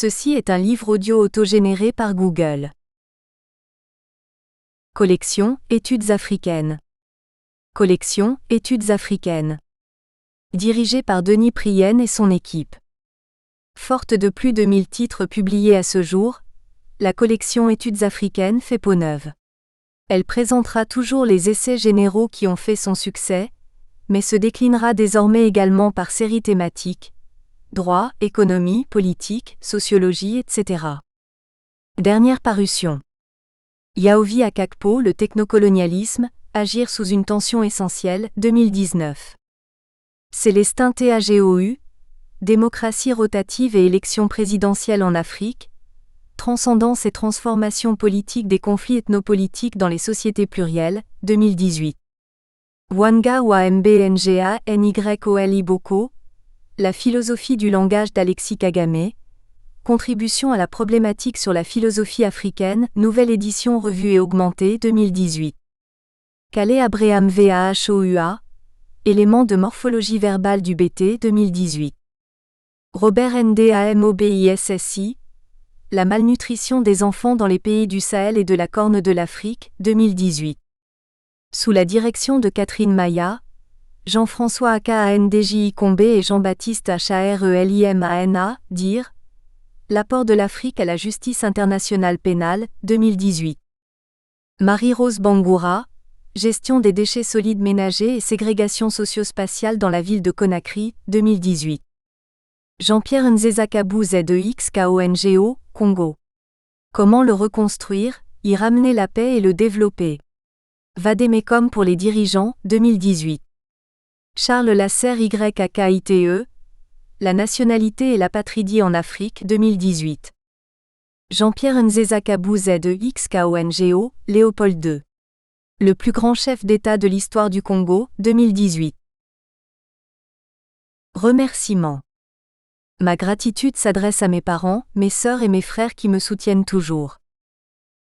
Ceci est un livre audio autogénéré par Google. Collection Études africaines. Collection Études africaines. Dirigé par Denis Prienne et son équipe. Forte de plus de 1000 titres publiés à ce jour, la collection Études africaines fait peau neuve. Elle présentera toujours les essais généraux qui ont fait son succès, mais se déclinera désormais également par séries thématiques, droit, économie, politique, sociologie, etc. Dernière parution. Yaovi Akakpo, le technocolonialisme, agir sous une tension essentielle, 2019. Célestin Tagou, démocratie rotative et élection présidentielle en Afrique, transcendance et transformation politique des conflits ethnopolitiques dans les sociétés plurielles, 2018. Wanga Wambnga Nyoli Boko, la philosophie du langage d'Alexis Kagame, contribution à la problématique sur la philosophie africaine, nouvelle édition revue et augmentée 2018. Kale Abraham Vahoua, éléments de morphologie verbale du BT 2018. Robert Ndamobissi, la malnutrition des enfants dans les pays du Sahel et de la Corne de l'Afrique, 2018. Sous la direction de Catherine Maya, Jean-François Akandji Kombe et Jean-Baptiste Charlimana, dire l'apport de l'Afrique à la justice internationale pénale, 2018. Marie-Rose Bangoura, gestion des déchets solides ménagers et ségrégation socio-spatiale dans la ville de Conakry, 2018. Jean-Pierre Nzezakabu ZEXKONGO, Congo. Comment le reconstruire, y ramener la paix et le développer. Vademécom pour les dirigeants, 2018. Charles Lasserre YAKITE, la nationalité et l'apatridie en Afrique, 2018. Jean-Pierre Nzezakabu ZEXKONGO, Léopold II. Le plus grand chef d'État de l'histoire du Congo, 2018. Remerciements. Ma gratitude s'adresse à mes parents, mes sœurs et mes frères qui me soutiennent toujours.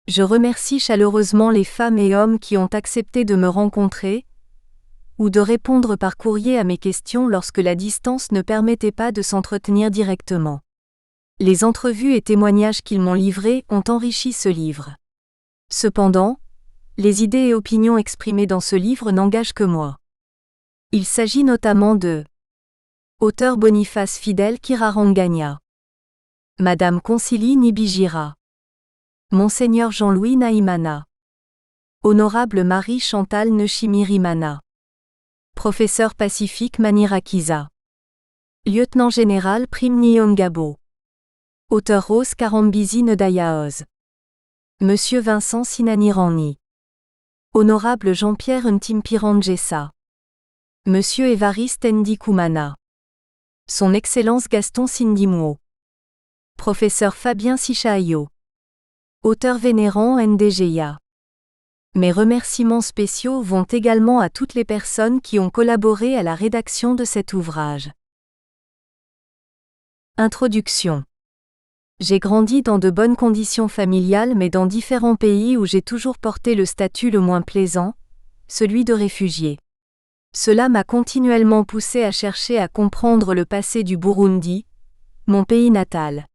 Je remercie chaleureusement les femmes et hommes qui ont accepté de me rencontrer, ou de répondre par courrier à mes questions lorsque la distance ne permettait pas de s'entretenir directement. Les entrevues et témoignages qu'ils m'ont livrés ont enrichi ce livre. Cependant, les idées et opinions exprimées dans ce livre n'engagent que moi. Il s'agit notamment de Auteur Boniface Fidèle Kiraranganya, Madame Consili Nibijira, Monseigneur Jean-Louis Naïmana, Honorable Marie Chantal Nchimirimana, Professeur Pacifique Manirakiza, Lieutenant-général Prime Nyongabo, Auteur Rose Karambizi Ndayaoz, Monsieur Vincent Sinanirani, Honorable Jean-Pierre Ntimpiranjessa, Monsieur Évariste Ndikumana, Son Excellence Gaston Sindimouo, Professeur Fabien Sichayo, Auteur vénérant Ndgeya. Mes remerciements spéciaux vont également à toutes les personnes qui ont collaboré à la rédaction de cet ouvrage. Introduction. J'ai grandi dans de bonnes conditions familiales mais dans différents pays où j'ai toujours porté le statut le moins plaisant, celui de réfugié. Cela m'a continuellement poussé à chercher à comprendre le passé du Burundi, mon pays natal.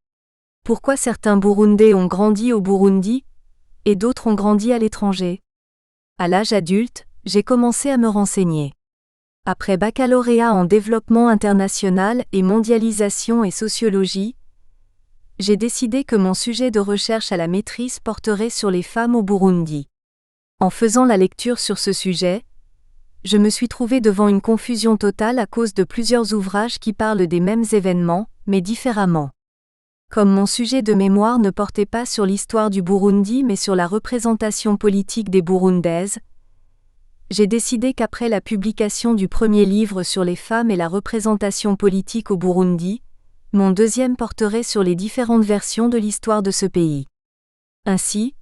Pourquoi certains Burundais ont grandi au Burundi, et d'autres ont grandi à l'étranger? À l'âge adulte, j'ai commencé à me renseigner. Après baccalauréat en développement international et mondialisation et sociologie, j'ai décidé que mon sujet de recherche à la maîtrise porterait sur les femmes au Burundi. En faisant la lecture sur ce sujet, je me suis trouvé devant une confusion totale à cause de plusieurs ouvrages qui parlent des mêmes événements, mais différemment. Comme mon sujet de mémoire ne portait pas sur l'histoire du Burundi mais sur la représentation politique des Burundaises, j'ai décidé qu'après la publication du premier livre sur les femmes et la représentation politique au Burundi, mon deuxième porterait sur les différentes versions de l'histoire de ce pays. Ainsi,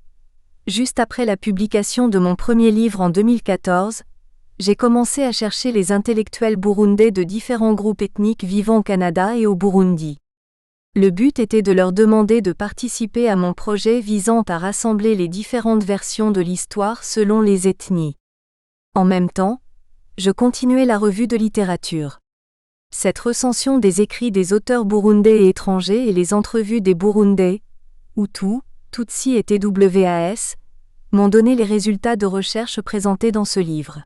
juste après la publication de mon premier livre en 2014, j'ai commencé à chercher les intellectuels burundais de différents groupes ethniques vivant au Canada et au Burundi. Le but était de leur demander de participer à mon projet visant à rassembler les différentes versions de l'histoire selon les ethnies. En même temps, je continuais la revue de littérature. Cette recension des écrits des auteurs burundais et étrangers et les entrevues des Burundais, Hutus, Tutsis et TWAS, m'ont donné les résultats de recherche présentés dans ce livre.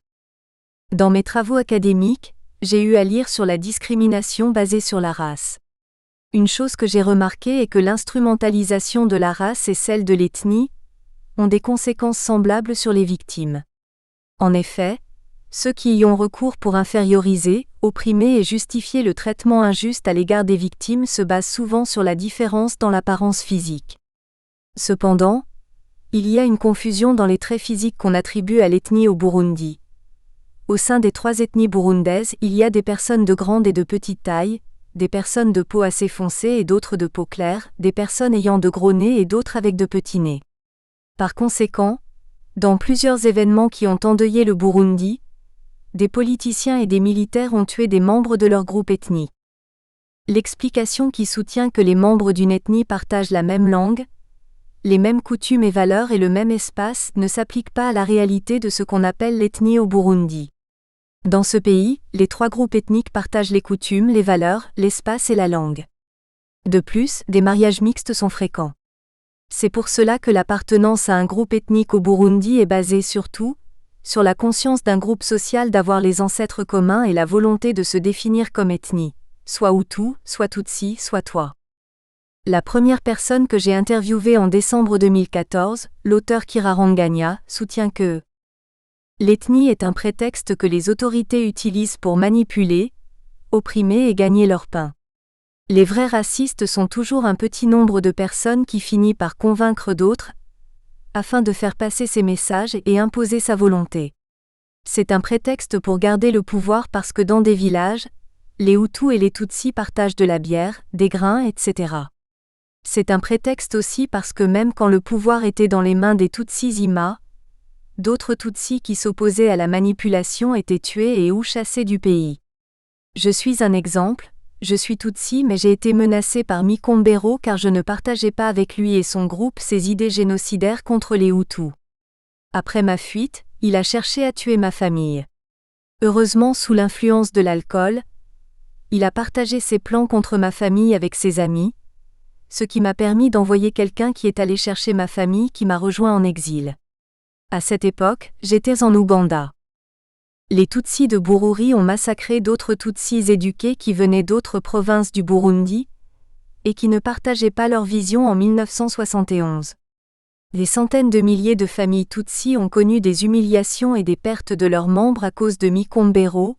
Dans mes travaux académiques, j'ai eu à lire sur la discrimination basée sur la race. Une chose que j'ai remarquée est que l'instrumentalisation de la race et celle de l'ethnie ont des conséquences semblables sur les victimes. En effet, ceux qui y ont recours pour inférioriser, opprimer et justifier le traitement injuste à l'égard des victimes se basent souvent sur la différence dans l'apparence physique. Cependant, il y a une confusion dans les traits physiques qu'on attribue à l'ethnie au Burundi. Au sein des 3 ethnies burundaises, il y a des personnes de grande et de petite taille, des personnes de peau assez foncée et d'autres de peau claire, des personnes ayant de gros nez et d'autres avec de petits nez. Par conséquent, dans plusieurs événements qui ont endeuillé le Burundi, des politiciens et des militaires ont tué des membres de leur groupe ethnique. L'explication qui soutient que les membres d'une ethnie partagent la même langue, les mêmes coutumes et valeurs et le même espace ne s'applique pas à la réalité de ce qu'on appelle l'ethnie au Burundi. Dans ce pays, les 3 groupes ethniques partagent les coutumes, les valeurs, l'espace et la langue. De plus, des mariages mixtes sont fréquents. C'est pour cela que l'appartenance à un groupe ethnique au Burundi est basée surtout sur la conscience d'un groupe social d'avoir les ancêtres communs et la volonté de se définir comme ethnie, soit Hutu, soit Tutsi, soit Twa. La première personne que j'ai interviewée en décembre 2014, l'auteur Kiraranganya, soutient que l'ethnie est un prétexte que les autorités utilisent pour manipuler, opprimer et gagner leur pain. Les vrais racistes sont toujours un petit nombre de personnes qui finit par convaincre d'autres, afin de faire passer ses messages et imposer sa volonté. C'est un prétexte pour garder le pouvoir parce que dans des villages, les Hutus et les Tutsis partagent de la bière, des grains, etc. C'est un prétexte aussi parce que même quand le pouvoir était dans les mains des Tutsis Ima, d'autres Tutsis qui s'opposaient à la manipulation étaient tués et ou chassés du pays. Je suis un exemple. Je suis Tutsi mais j'ai été menacé par Mikombero car je ne partageais pas avec lui et son groupe ses idées génocidaires contre les Hutus. Après ma fuite, il a cherché à tuer ma famille. Heureusement sous l'influence de l'alcool, il a partagé ses plans contre ma famille avec ses amis, ce qui m'a permis d'envoyer quelqu'un qui est allé chercher ma famille qui m'a rejoint en exil. À cette époque, j'étais en Ouganda. Les Tutsis de Bururi ont massacré d'autres Tutsis éduqués qui venaient d'autres provinces du Burundi et qui ne partageaient pas leur vision en 1971. Des centaines de milliers de familles Tutsis ont connu des humiliations et des pertes de leurs membres à cause de Mikombero,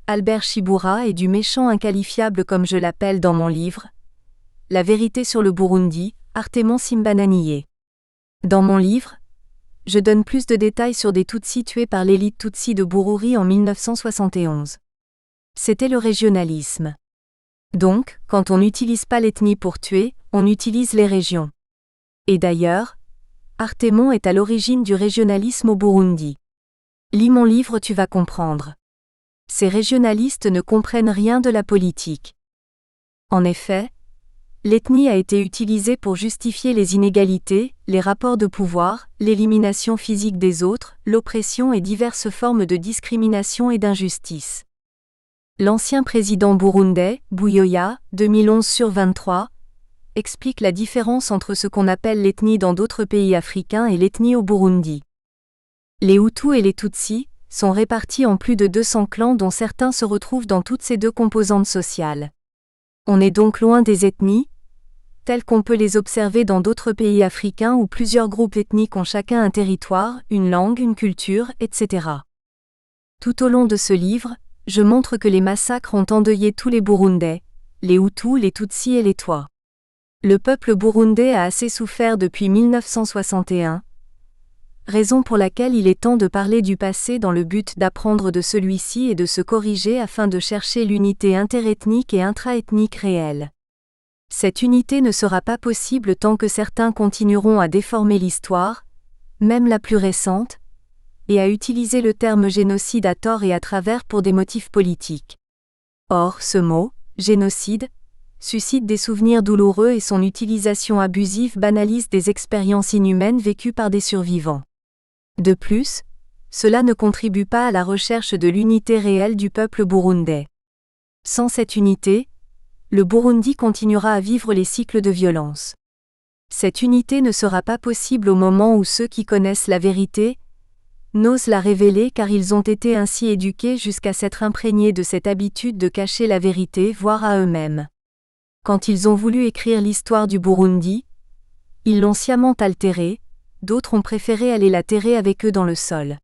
Albert Shibura et du méchant inqualifiable comme je l'appelle dans mon livre, La vérité sur le Burundi, Artemon Simbananiye. Dans mon livre, je donne plus de détails sur des Tutsis tués par l'élite Tutsi de Bururi en 1971. C'était le régionalisme. Donc, quand on n'utilise pas l'ethnie pour tuer, on utilise les régions. Et d'ailleurs, Artemon est à l'origine du régionalisme au Burundi. Lis mon livre, tu vas comprendre. Ces régionalistes ne comprennent rien de la politique. En effet, l'ethnie a été utilisée pour justifier les inégalités, les rapports de pouvoir, l'élimination physique des autres, l'oppression et diverses formes de discrimination et d'injustice. L'ancien président burundais, Buyoya, 2011/23, explique la différence entre ce qu'on appelle l'ethnie dans d'autres pays africains et l'ethnie au Burundi. Les Hutus et les Tutsis sont répartis en plus de 200 clans dont certains se retrouvent dans toutes ces 2 composantes sociales. On est donc loin des ethnies, telles qu'on peut les observer dans d'autres pays africains où plusieurs groupes ethniques ont chacun un territoire, une langue, une culture, etc. Tout au long de ce livre, je montre que les massacres ont endeuillé tous les Burundais, les Hutus, les Tutsis et les Twa. Le peuple burundais a assez souffert depuis 1961, raison pour laquelle il est temps de parler du passé dans le but d'apprendre de celui-ci et de se corriger afin de chercher l'unité interethnique et intraethnique réelle. Cette unité ne sera pas possible tant que certains continueront à déformer l'histoire, même la plus récente, et à utiliser le terme génocide à tort et à travers pour des motifs politiques. Or, ce mot, génocide, suscite des souvenirs douloureux et son utilisation abusive banalise des expériences inhumaines vécues par des survivants. De plus, cela ne contribue pas à la recherche de l'unité réelle du peuple burundais. Sans cette unité, le Burundi continuera à vivre les cycles de violence. Cette unité ne sera pas possible au moment où ceux qui connaissent la vérité n'osent la révéler car ils ont été ainsi éduqués jusqu'à s'être imprégnés de cette habitude de cacher la vérité, voire à eux-mêmes. Quand ils ont voulu écrire l'histoire du Burundi, ils l'ont sciemment altérée, d'autres ont préféré aller la terrer avec eux dans le sol.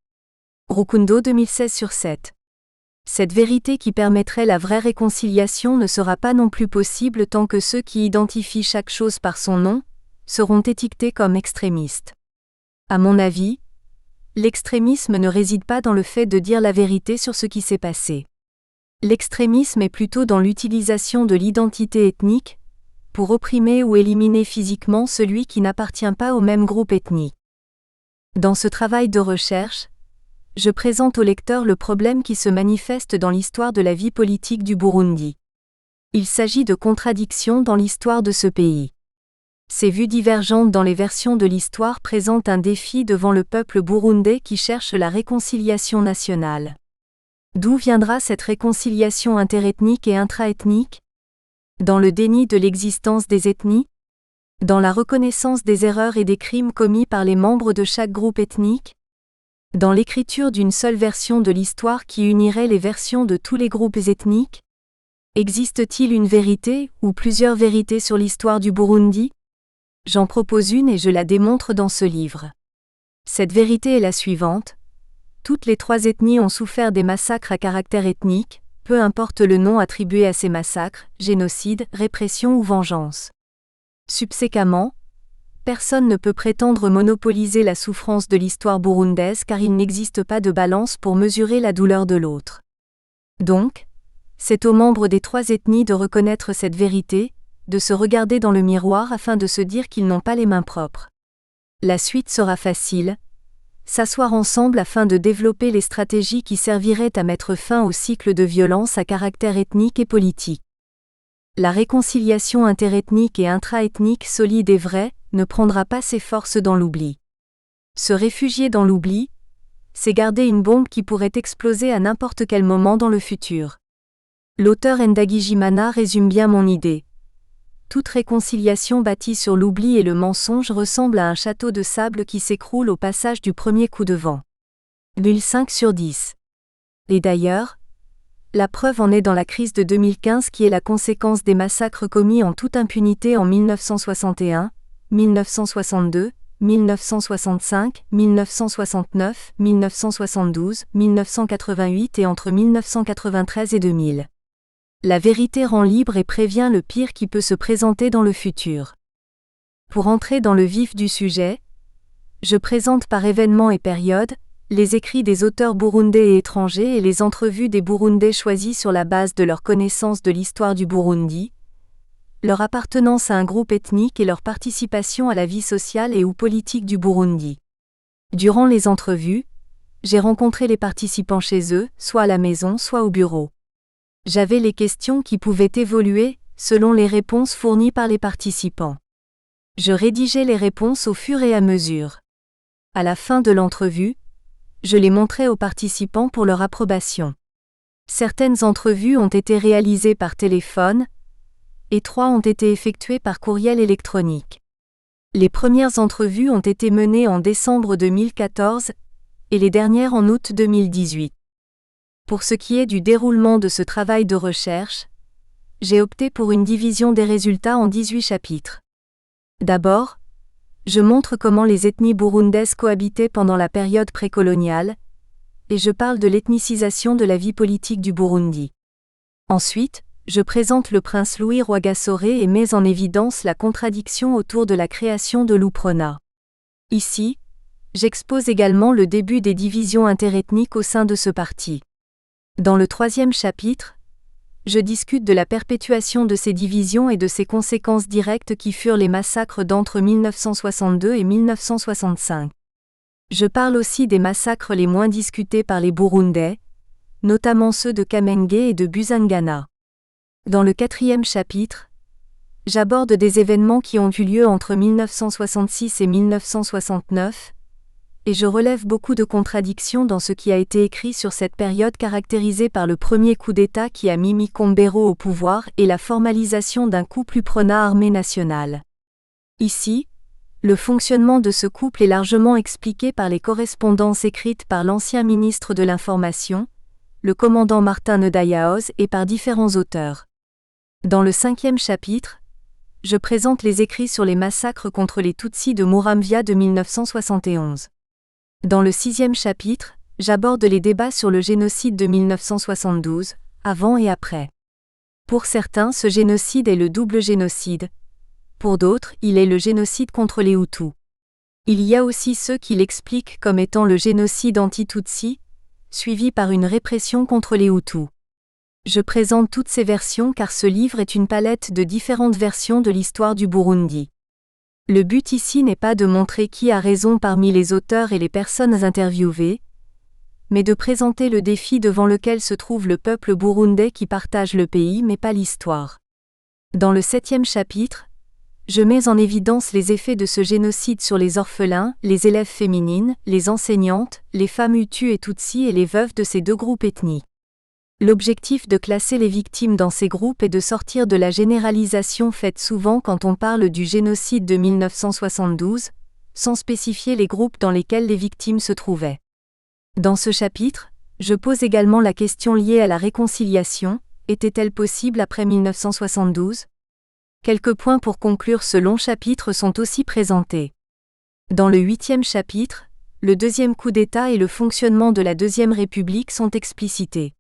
Rukundo 2016/7. Cette vérité qui permettrait la vraie réconciliation ne sera pas non plus possible tant que ceux qui identifient chaque chose par son nom seront étiquetés comme extrémistes. À mon avis, l'extrémisme ne réside pas dans le fait de dire la vérité sur ce qui s'est passé. L'extrémisme est plutôt dans l'utilisation de l'identité ethnique pour opprimer ou éliminer physiquement celui qui n'appartient pas au même groupe ethnique. Dans ce travail de recherche, je présente au lecteur le problème qui se manifeste dans l'histoire de la vie politique du Burundi. Il s'agit de contradictions dans l'histoire de ce pays. Ces vues divergentes dans les versions de l'histoire présentent un défi devant le peuple burundais qui cherche la réconciliation nationale. D'où viendra cette réconciliation interethnique et intraethnique ? Dans le déni de l'existence des ethnies ? Dans la reconnaissance des erreurs et des crimes commis par les membres de chaque groupe ethnique ? Dans l'écriture d'une seule version de l'histoire qui unirait les versions de tous les groupes ethniques ? Existe-t-il une vérité ou plusieurs vérités sur l'histoire du Burundi ? J'en propose une et je la démontre dans ce livre. Cette vérité est la suivante. Toutes les trois ethnies ont souffert des massacres à caractère ethnique, peu importe le nom attribué à ces massacres, génocide, répression ou vengeance. Subséquemment, personne ne peut prétendre monopoliser la souffrance de l'histoire burundaise car il n'existe pas de balance pour mesurer la douleur de l'autre. Donc, c'est aux membres des trois ethnies de reconnaître cette vérité, de se regarder dans le miroir afin de se dire qu'ils n'ont pas les mains propres. La suite sera facile. S'asseoir ensemble afin de développer les stratégies qui serviraient à mettre fin au cycle de violence à caractère ethnique et politique. La réconciliation interethnique et intraethnique solide et vraie ne prendra pas ses forces dans l'oubli. Se réfugier dans l'oubli, c'est garder une bombe qui pourrait exploser à n'importe quel moment dans le futur. L'auteur Ndagijimana résume bien mon idée. Toute réconciliation bâtie sur l'oubli et le mensonge ressemble à un château de sable qui s'écroule au passage du premier coup de vent. Bulle 5/10. Et d'ailleurs, la preuve en est dans la crise de 2015 qui est la conséquence des massacres commis en toute impunité en 1961, 1962, 1965, 1969, 1972, 1988 et entre 1993 et 2000. La vérité rend libre et prévient le pire qui peut se présenter dans le futur. Pour entrer dans le vif du sujet, je présente par événements et périodes, les écrits des auteurs burundais et étrangers et les entrevues des Burundais choisis sur la base de leur connaissance de l'histoire du Burundi, leur appartenance à un groupe ethnique et leur participation à la vie sociale et ou politique du Burundi. Durant les entrevues, j'ai rencontré les participants chez eux, soit à la maison, soit au bureau. J'avais les questions qui pouvaient évoluer, selon les réponses fournies par les participants. Je rédigeais les réponses au fur et à mesure. À la fin de l'entrevue, je les montrais aux participants pour leur approbation. Certaines entrevues ont été réalisées par téléphone, et 3 ont été effectuées par courriel électronique. Les premières entrevues ont été menées en décembre 2014, et les dernières en août 2018. Pour ce qui est du déroulement de ce travail de recherche, j'ai opté pour une division des résultats en 18 chapitres. D'abord, je montre comment les ethnies burundaises cohabitaient pendant la période précoloniale, et je parle de l'ethnicisation de la vie politique du Burundi. Ensuite, je présente le prince Louis Rwagasore et mets en évidence la contradiction autour de la création de l'UPRONA. Ici, j'expose également le début des divisions interethniques au sein de ce parti. Dans le 3e chapitre, je discute de la perpétuation de ces divisions et de ses conséquences directes qui furent les massacres d'entre 1962 et 1965. Je parle aussi des massacres les moins discutés par les Burundais, notamment ceux de Kamenge et de Busangana. Dans le 4e chapitre, j'aborde des événements qui ont eu lieu entre 1966 et 1969, et je relève beaucoup de contradictions dans ce qui a été écrit sur cette période caractérisée par le premier coup d'État qui a mis Micombero au pouvoir et la formalisation d'un couple UPRONA-armée nationale. Ici, le fonctionnement de ce couple est largement expliqué par les correspondances écrites par l'ancien ministre de l'Information, le commandant Martin Nedayahoz, et par différents auteurs. Dans le 5e chapitre, je présente les écrits sur les massacres contre les Tutsis de Muramvya de 1971. Dans le 6e chapitre, j'aborde les débats sur le génocide de 1972, avant et après. Pour certains, ce génocide est le double génocide. Pour d'autres, il est le génocide contre les Hutus. Il y a aussi ceux qui l'expliquent comme étant le génocide anti-Tutsi, suivi par une répression contre les Hutus. Je présente toutes ces versions car ce livre est une palette de différentes versions de l'histoire du Burundi. Le but ici n'est pas de montrer qui a raison parmi les auteurs et les personnes interviewées, mais de présenter le défi devant lequel se trouve le peuple burundais qui partage le pays mais pas l'histoire. Dans le 7e chapitre, je mets en évidence les effets de ce génocide sur les orphelins, les élèves féminines, les enseignantes, les femmes Hutus et Tutsis et les veuves de ces deux groupes ethniques. L'objectif de classer les victimes dans ces groupes est de sortir de la généralisation faite souvent quand on parle du génocide de 1972, sans spécifier les groupes dans lesquels les victimes se trouvaient. Dans ce chapitre, je pose également la question liée à la réconciliation, était-elle possible après 1972 ? Quelques points pour conclure ce long chapitre sont aussi présentés. Dans le 8e chapitre, le deuxième coup d'État et le fonctionnement de la Deuxième République sont explicités.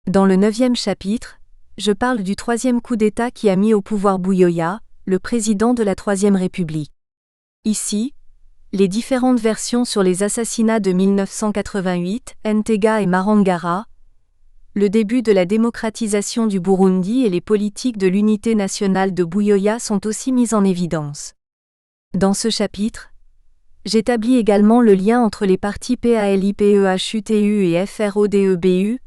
Dans le 9e chapitre, je parle du troisième coup d'État qui a mis au pouvoir Buyoya, le président de la Troisième République. Ici, les différentes versions sur les assassinats de 1988, Ntega et Marangara, le début de la démocratisation du Burundi et les politiques de l'unité nationale de Buyoya sont aussi mises en évidence. Dans ce chapitre, j'établis également le lien entre les partis PALIPEHUTU et FRODEBU,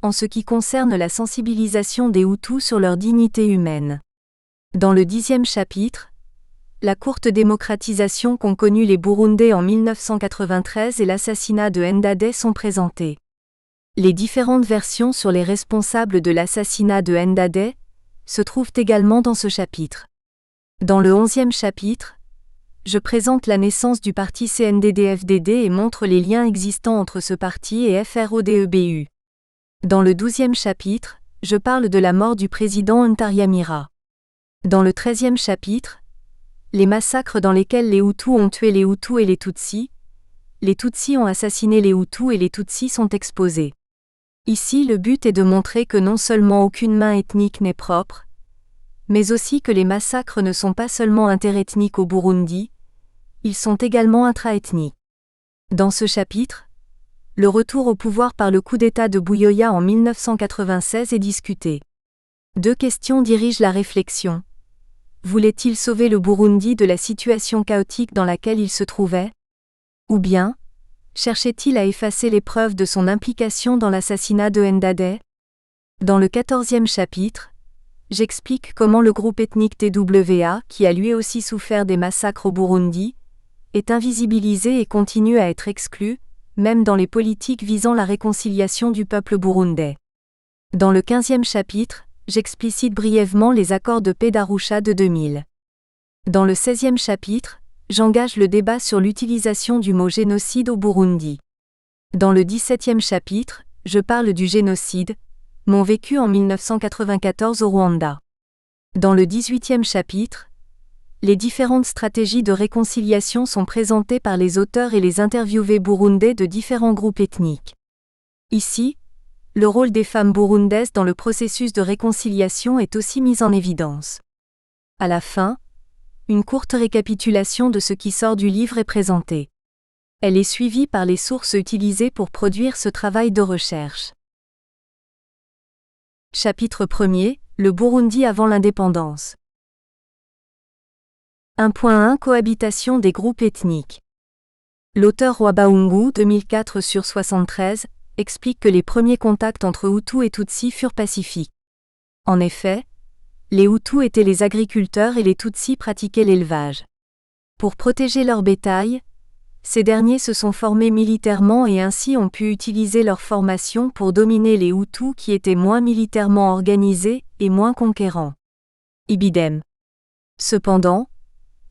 en ce qui concerne la sensibilisation des Hutus sur leur dignité humaine. Dans le 10e chapitre, la courte démocratisation qu'ont connue les Burundais en 1993 et l'assassinat de Ndadaye sont présentés. Les différentes versions sur les responsables de l'assassinat de Ndadaye se trouvent également dans ce chapitre. Dans le 11e chapitre, je présente la naissance du parti CNDD-FDD et montre les liens existants entre ce parti et FRODEBU. Dans le 12e chapitre, je parle de la mort du président Ntaryamira. Dans le 13e chapitre, les massacres dans lesquels les Hutus ont tué les Hutus et les Tutsis ont assassiné les Hutus et les Tutsis sont exposés. Ici, le but est de montrer que non seulement aucune main ethnique n'est propre, mais aussi que les massacres ne sont pas seulement interethniques au Burundi, ils sont également intra-ethniques. Dans ce chapitre, le retour au pouvoir par le coup d'État de Buyoya en 1996 est discuté. Deux questions dirigent la réflexion. Voulait-il sauver le Burundi de la situation chaotique dans laquelle il se trouvait ? Ou bien, cherchait-il à effacer les preuves de son implication dans l'assassinat de Ndadaye ? Dans le 14e chapitre, j'explique comment le groupe ethnique TWA, qui a lui aussi souffert des massacres au Burundi, est invisibilisé et continue à être exclu, même dans les politiques visant la réconciliation du peuple burundais. Dans le 15e chapitre, j'explicite brièvement les accords de paix d'Arusha de 2000. Dans le 16e chapitre, j'engage le débat sur l'utilisation du mot génocide au Burundi. Dans le 17e chapitre, je parle du génocide, mon vécu en 1994 au Rwanda. Dans le 18e chapitre, les différentes stratégies de réconciliation sont présentées par les auteurs et les interviewés burundais de différents groupes ethniques. Ici, le rôle des femmes burundaises dans le processus de réconciliation est aussi mis en évidence. À la fin, une courte récapitulation de ce qui sort du livre est présentée. Elle est suivie par les sources utilisées pour produire ce travail de recherche. Chapitre 1er, le Burundi avant l'indépendance. 1.1 Cohabitation des groupes ethniques. L'auteur Rwabahungu 2004/73 explique que les premiers contacts entre Hutus et Tutsis furent pacifiques. En effet, les Hutus étaient les agriculteurs et les Tutsis pratiquaient l'élevage. Pour protéger leur bétail, Ces derniers se sont formés militairement et ainsi ont pu utiliser leur formation pour dominer les Hutus qui étaient moins militairement organisés et moins conquérants. Ibidem. Cependant,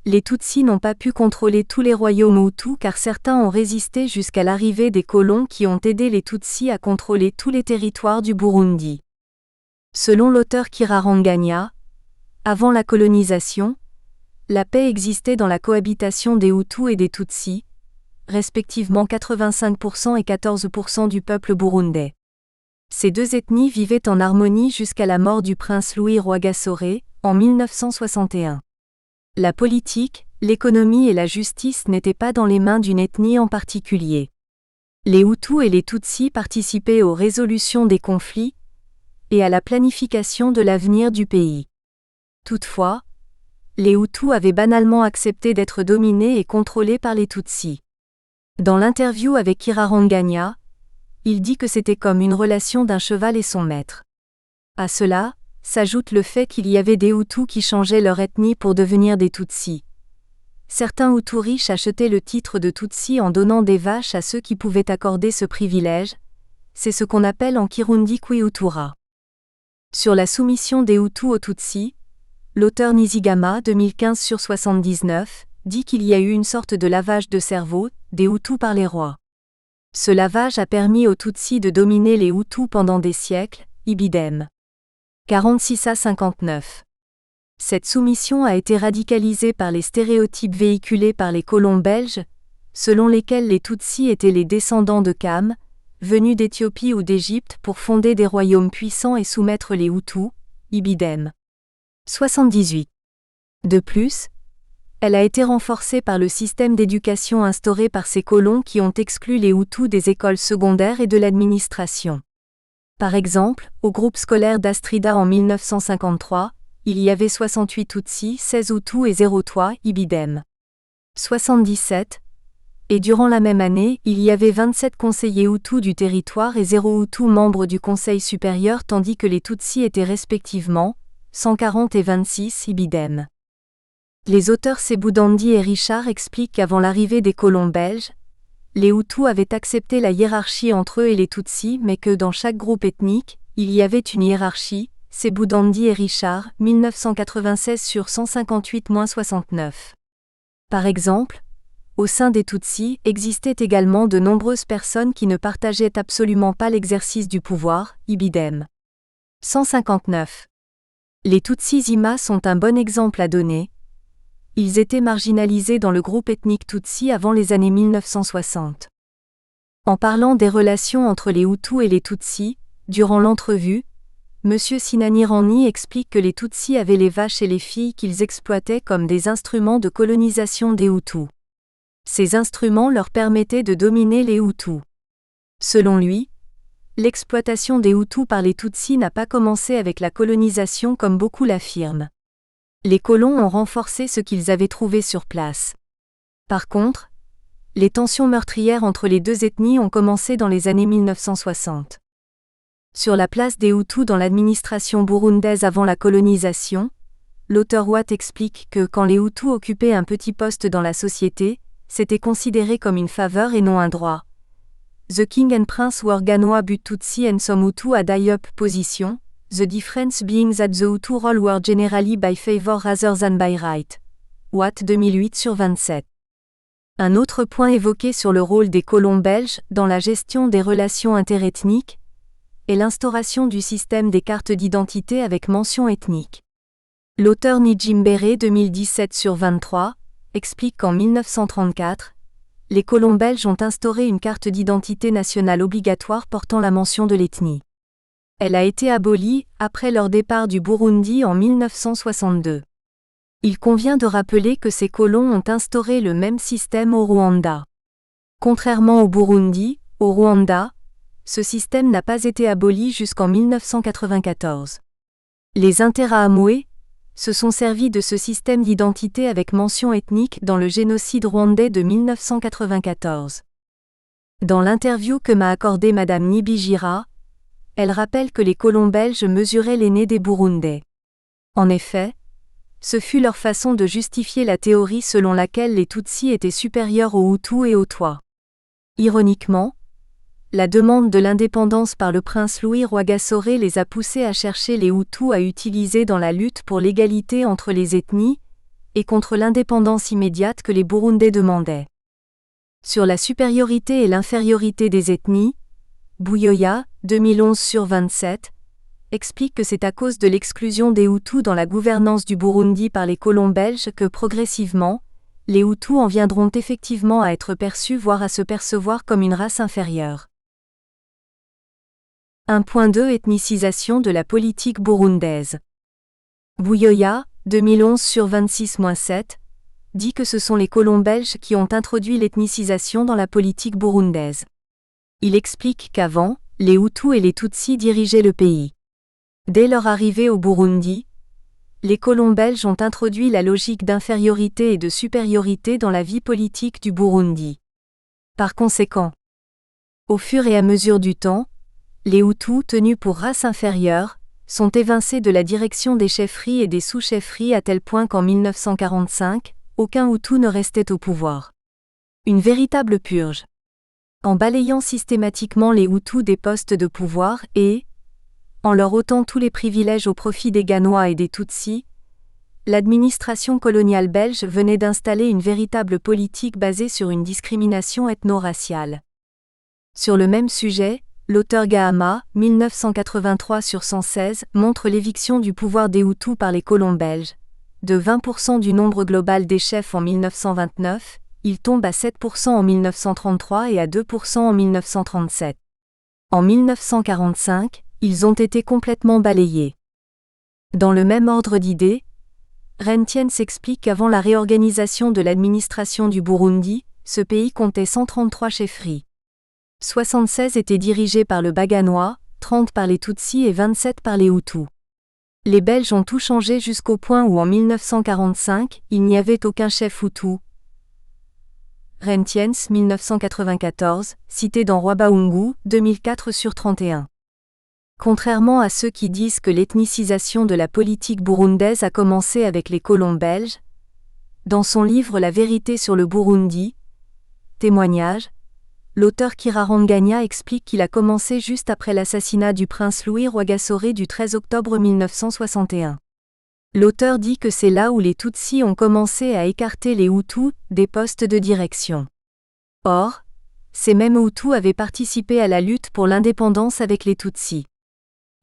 les Tutsis n'ont pas pu contrôler tous les royaumes Hutus car certains ont résisté jusqu'à l'arrivée des colons qui ont aidé les Tutsis à contrôler tous les territoires du Burundi. Selon l'auteur Kiraranganya, avant la colonisation, la paix existait dans la cohabitation des Hutus et des Tutsis, respectivement 85% et 14% du peuple burundais. Ces deux ethnies vivaient en harmonie jusqu'à la mort du prince Louis Rwagasore, en 1961. La politique, l'économie et la justice n'étaient pas dans les mains d'une ethnie en particulier. Les Hutus et les Tutsis participaient aux résolutions des conflits et à la planification de l'avenir du pays. Toutefois, les Hutus avaient banalement accepté d'être dominés et contrôlés par les Tutsis. Dans l'interview avec Kiraranganya, il dit que c'était comme une relation d'un cheval et son maître. À cela, s'ajoute le fait qu'il y avait des Hutus qui changeaient leur ethnie pour devenir des Tutsis. Certains Hutus riches achetaient le titre de Tutsi en donnant des vaches à ceux qui pouvaient accorder ce privilège. C'est ce qu'on appelle en Kirundi Kwihutura. Sur la soumission des Hutus aux Tutsis, l'auteur Nizigama 2015/79 dit qu'il y a eu une sorte de lavage de cerveau des Hutus par les rois. Ce lavage a permis aux Tutsis de dominer les Hutus pendant des siècles, ibidem. 46 à 59. Cette soumission a été radicalisée par les stéréotypes véhiculés par les colons belges, selon lesquels les Tutsis étaient les descendants de Kam, venus d'Éthiopie ou d'Égypte pour fonder des royaumes puissants et soumettre les Hutus, ibidem. 78. De plus, elle a été renforcée par le système d'éducation instauré par ces colons qui ont exclu les Hutus des écoles secondaires et de l'administration. Par exemple, au groupe scolaire d'Astrida en 1953, il y avait 68 Tutsis, 16 Hutus et 0 Twa, ibidem. 77. Et durant la même année, il y avait 27 conseillers Hutus du territoire et 0 Hutus membres du Conseil supérieur tandis que les Tutsis étaient respectivement 140 et 26, ibidem. Les auteurs Sebudandi et Richard expliquent qu'avant l'arrivée des colons belges, les Hutus avaient accepté la hiérarchie entre eux et les Tutsis mais que dans chaque groupe ethnique, il y avait une hiérarchie, Sebudandi et Richard, 1996/158-69. Par exemple, au sein des Tutsis existaient également de nombreuses personnes qui ne partageaient absolument pas l'exercice du pouvoir, ibidem. 159. Les Tutsis Ima sont un bon exemple à donner. Ils étaient marginalisés dans le groupe ethnique Tutsi avant les années 1960. En parlant des relations entre les Hutus et les Tutsis, durant l'entrevue, M. Sinanirani explique que les Tutsis avaient les vaches et les filles qu'ils exploitaient comme des instruments de colonisation des Hutus. Ces instruments leur permettaient de dominer les Hutus. Selon lui, l'exploitation des Hutus par les Tutsis n'a pas commencé avec la colonisation comme beaucoup l'affirment. Les colons ont renforcé ce qu'ils avaient trouvé sur place. Par contre, les tensions meurtrières entre les deux ethnies ont commencé dans les années 1960. Sur la place des Hutus dans l'administration burundaise avant la colonisation, l'auteur Watt explique que quand les Hutus occupaient un petit poste dans la société, c'était considéré comme une faveur et non un droit. The king and prince were Ganoa but Tutsi and some Hutu had high up position. The difference being that the Hutu role were generally by favor rather than by right. Watt 2008/27. Un autre point évoqué sur le rôle des colons belges dans la gestion des relations interethniques est l'instauration du système des cartes d'identité avec mention ethnique. L'auteur Nijimbere 2017/23 explique qu'en 1934, les colons belges ont instauré une carte d'identité nationale obligatoire portant la mention de l'ethnie. Elle a été abolie après leur départ du Burundi en 1962. Il convient de rappeler que ces colons ont instauré le même système au Rwanda. Contrairement au Burundi, au Rwanda, ce système n'a pas été aboli jusqu'en 1994. Les Interahamwe se sont servis de ce système d'identité avec mention ethnique dans le génocide rwandais de 1994. Dans l'interview que m'a accordée Madame Nibigira, elle rappelle que les colons belges mesuraient l'aîné des Burundais. En effet, Ce fut leur façon de justifier la théorie selon laquelle les Tutsis étaient supérieurs aux Hutus et aux Twa. Ironiquement, la demande de l'indépendance par le prince Louis Rwagasore les a poussés à chercher les Hutus à utiliser dans la lutte pour l'égalité entre les ethnies et contre l'indépendance immédiate que les Burundais demandaient. Sur la supériorité et l'infériorité des ethnies, Buyoya, 2011/27, explique que c'est à cause de l'exclusion des Hutus dans la gouvernance du Burundi par les colons belges que progressivement, les Hutus en viendront effectivement à être perçus voire à se percevoir comme une race inférieure. 1.2 Ethnicisation de la politique burundaise. Buyoya, 2011/26-7, dit que ce sont les colons belges qui ont introduit l'ethnicisation dans la politique burundaise. Il explique qu'avant, les Hutus et les Tutsis dirigeaient le pays. Dès leur arrivée au Burundi, les colons belges ont introduit la logique d'infériorité et de supériorité dans la vie politique du Burundi. Par conséquent, au fur et à mesure du temps, les Hutus, tenus pour race inférieure, sont évincés de la direction des chefferies et des sous-chefferies à tel point qu'en 1945, aucun Hutu ne restait au pouvoir. Une véritable purge. En balayant systématiquement les Hutus des postes de pouvoir et, en leur ôtant tous les privilèges au profit des Ganois et des Tutsis, l'administration coloniale belge venait d'installer une véritable politique basée sur une discrimination ethno-raciale. Sur le même sujet, l'auteur Gahama, 1983/116, montre l'éviction du pouvoir des Hutus par les colons belges. De 20% du nombre global des chefs en 1929, il tombe à 7% en 1933 et à 2% en 1937. En 1945, ils ont été complètement balayés. Dans le même ordre d'idées, Rentien s'explique qu'avant la réorganisation de l'administration du Burundi, ce pays comptait 133 chefferies. 76 étaient dirigées par le Baganois, 30 par les Tutsis et 27 par les Hutus. Les Belges ont tout changé jusqu'au point où en 1945, il n'y avait aucun chef Hutu. Rentiens, 1994, cité dans Rwabaungu, 2004/31. Contrairement à ceux qui disent que l'ethnicisation de la politique burundaise a commencé avec les colons belges, dans son livre La vérité sur le Burundi, témoignage, l'auteur Kiraranganya explique qu'il a commencé juste après l'assassinat du prince Louis Rwagasore du 13 octobre 1961. L'auteur dit que c'est là où les Tutsis ont commencé à écarter les Hutus des postes de direction. Or, ces mêmes Hutus avaient participé à la lutte pour l'indépendance avec les Tutsis.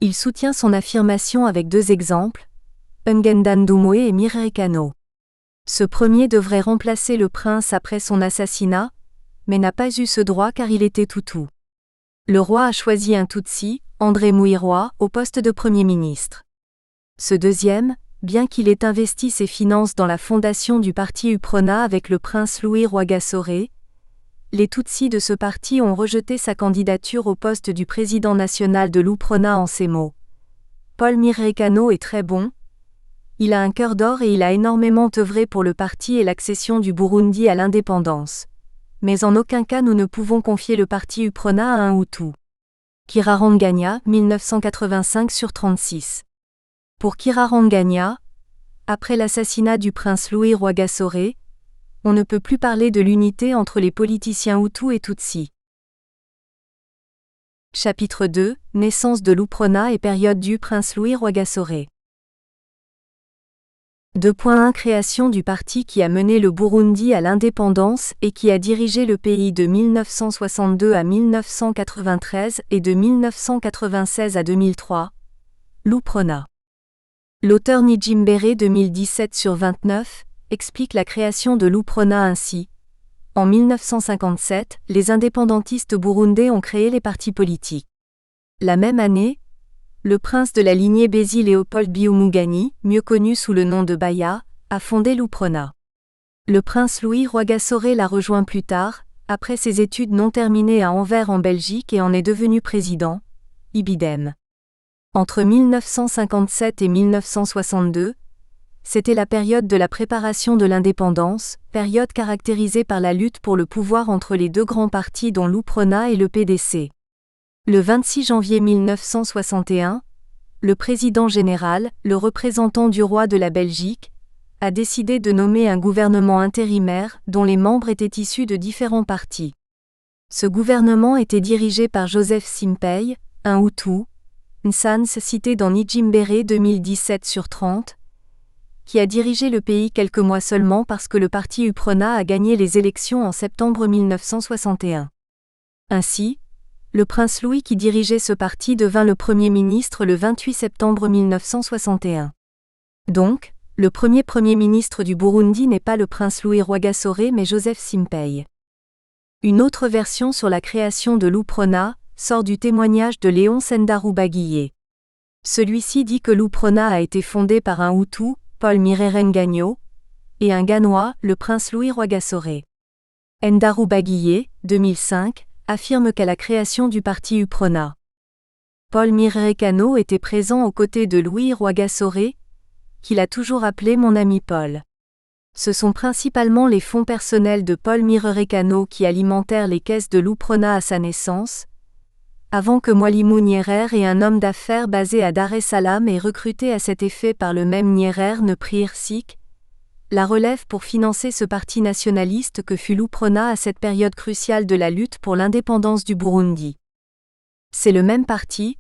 Il soutient son affirmation avec deux exemples, Ngendan Dumwe et Mirerekano. Ce premier devrait remplacer le prince après son assassinat, mais n'a pas eu ce droit car il était Hutu. Le roi a choisi un Tutsi, André Muirwa, au poste de Premier ministre. Ce deuxième, bien qu'il ait investi ses finances dans la fondation du parti UPRONA avec le prince Louis Rwagasore, les Tutsis de ce parti ont rejeté sa candidature au poste du président national de l'UPRONA en ces mots. Paul Mirerekano est très bon. Il a un cœur d'or et il a énormément œuvré pour le parti et l'accession du Burundi à l'indépendance. Mais en aucun cas nous ne pouvons confier le parti UPRONA à un Hutu. Kiraranganya, 1985/36. Pour Kiraranganya, après l'assassinat du prince Louis Rwagasore, on ne peut plus parler de l'unité entre les politiciens Hutus et Tutsis. Chapitre 2 Naissance de l'UPRONA et période du prince Louis Rwagasore. 2.1 Création du parti qui a mené le Burundi à l'indépendance et qui a dirigé le pays de 1962 à 1993 et de 1996 à 2003. L'UPRONA. L'auteur Nijimbere 2017/29 explique la création de l'UPRONA ainsi. En 1957, les indépendantistes burundais ont créé les partis politiques. La même année, le prince de la lignée Bézi Léopold Byumugani, mieux connu sous le nom de Baya, a fondé l'UPRONA. Le prince Louis Rwagasore l'a rejoint plus tard, après ses études non terminées à Anvers en Belgique et en est devenu président, ibidem. Entre 1957 et 1962, c'était la période de la préparation de l'indépendance, période caractérisée par la lutte pour le pouvoir entre les deux grands partis dont l'UPRONA et le PDC. Le 26 janvier 1961, le président général, le représentant du roi de la Belgique, a décidé de nommer un gouvernement intérimaire dont les membres étaient issus de différents partis. Ce gouvernement était dirigé par Joseph Simpei, un Hutu, Nsans cité dans Nijimbere 2017/30, qui a dirigé le pays quelques mois seulement parce que le parti UPRONA a gagné les élections en septembre 1961. Ainsi, le prince Louis qui dirigeait ce parti devint le Premier ministre le 28 septembre 1961. Donc, le Premier ministre du Burundi n'est pas le prince Louis Rwagasore mais Joseph Simpei. Une autre version sur la création de l'UPRONA sort du témoignage de Léon Sendarubaguié. Celui-ci dit que l'UPRONA a été fondé par un Hutu, Paul Mirerengagno, et un Ganois, le prince Louis Rwagasore. Ndarubaguié, 2005, affirme qu'à la création du parti UPRONA, Paul Mirerengagno était présent aux côtés de Louis Rwagasore, qu'il a toujours appelé mon ami Paul. Ce sont principalement les fonds personnels de Paul Mirerengagno qui alimentèrent les caisses de l'UPRONA à sa naissance, avant que Mwalimu Nyerere et un homme d'affaires basé à Dar es Salaam et recruté à cet effet par le même Nyerere ne prirent la relève pour financer ce parti nationaliste que fut l'UPRONA à cette période cruciale de la lutte pour l'indépendance du Burundi. C'est le même parti,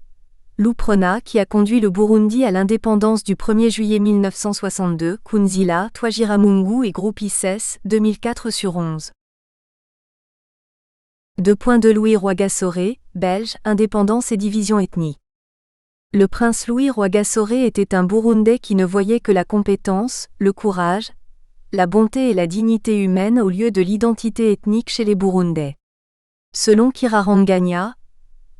l'UPRONA, qui a conduit le Burundi à l'indépendance du 1er juillet 1962, Kunzila, Twagiramungu et Groupe ICES, 2004/11. De Louis Rwagasore, belge, indépendance et division ethnique. Le prince Louis Rwagasore était un Burundais qui ne voyait que la compétence, le courage, la bonté et la dignité humaine au lieu de l'identité ethnique chez les Burundais. Selon Kiraranganya,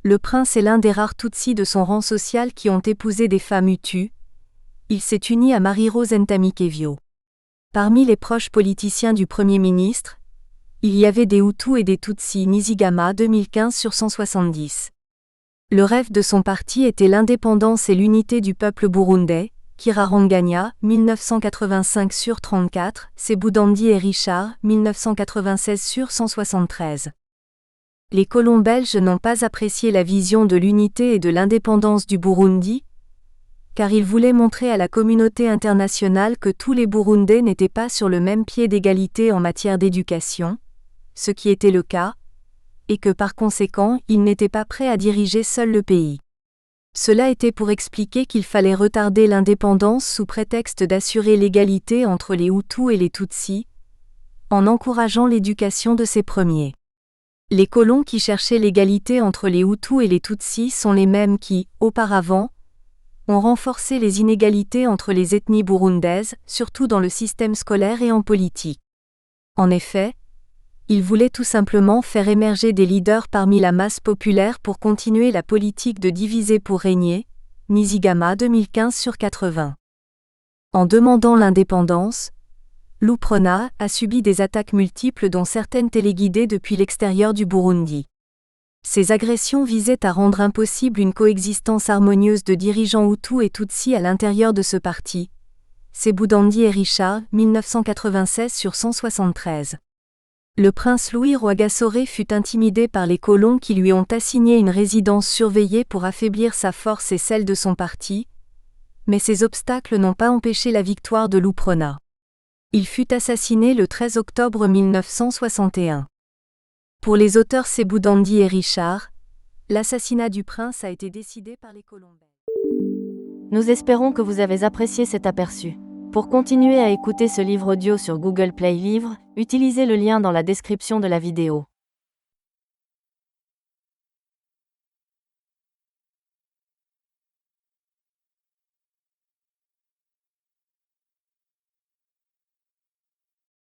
le prince est l'un des rares Tutsis de son rang social qui ont épousé des femmes Hutus. Il s'est uni à Marie-Rose Ntamikevio. Parmi les proches politiciens du Premier ministre, il y avait des Hutus et des Tutsis. Nizigama 2015/170. Le rêve de son parti était l'indépendance et l'unité du peuple burundais. Kiraranganya, 1985/34, Sebudandi et Richard, 1996/173. Les colons belges n'ont pas apprécié la vision de l'unité et de l'indépendance du Burundi, car ils voulaient montrer à la communauté internationale que tous les Burundais n'étaient pas sur le même pied d'égalité en matière d'éducation, ce qui était le cas, et que par conséquent, ils n'étaient pas prêts à diriger seuls le pays. Cela était pour expliquer qu'il fallait retarder l'indépendance sous prétexte d'assurer l'égalité entre les Hutus et les Tutsis, en encourageant l'éducation de ces premiers. Les colons qui cherchaient l'égalité entre les Hutus et les Tutsis sont les mêmes qui, auparavant, ont renforcé les inégalités entre les ethnies burundaises, surtout dans le système scolaire et en politique. En effet, ils voulaient tout simplement faire émerger des leaders parmi la masse populaire pour continuer la politique de diviser pour régner, Nizigama 2015/80. En demandant l'indépendance, l'UPRONA a subi des attaques multiples dont certaines téléguidées depuis l'extérieur du Burundi. Ces agressions visaient à rendre impossible une coexistence harmonieuse de dirigeants Hutus et Tutsis à l'intérieur de ce parti. Sebudandi et Richard, 1996/173. Le prince Louis Rwagasore fut intimidé par les colons qui lui ont assigné une résidence surveillée pour affaiblir sa force et celle de son parti, mais ces obstacles n'ont pas empêché la victoire de l'UPRONA. Il fut assassiné le 13 octobre 1961. Pour les auteurs Sebudandi et Richard, l'assassinat du prince a été décidé par les colons belges. Nous espérons que vous avez apprécié cet aperçu. Pour continuer à écouter ce livre audio sur Google Play Livres, utilisez le lien dans la description de la vidéo.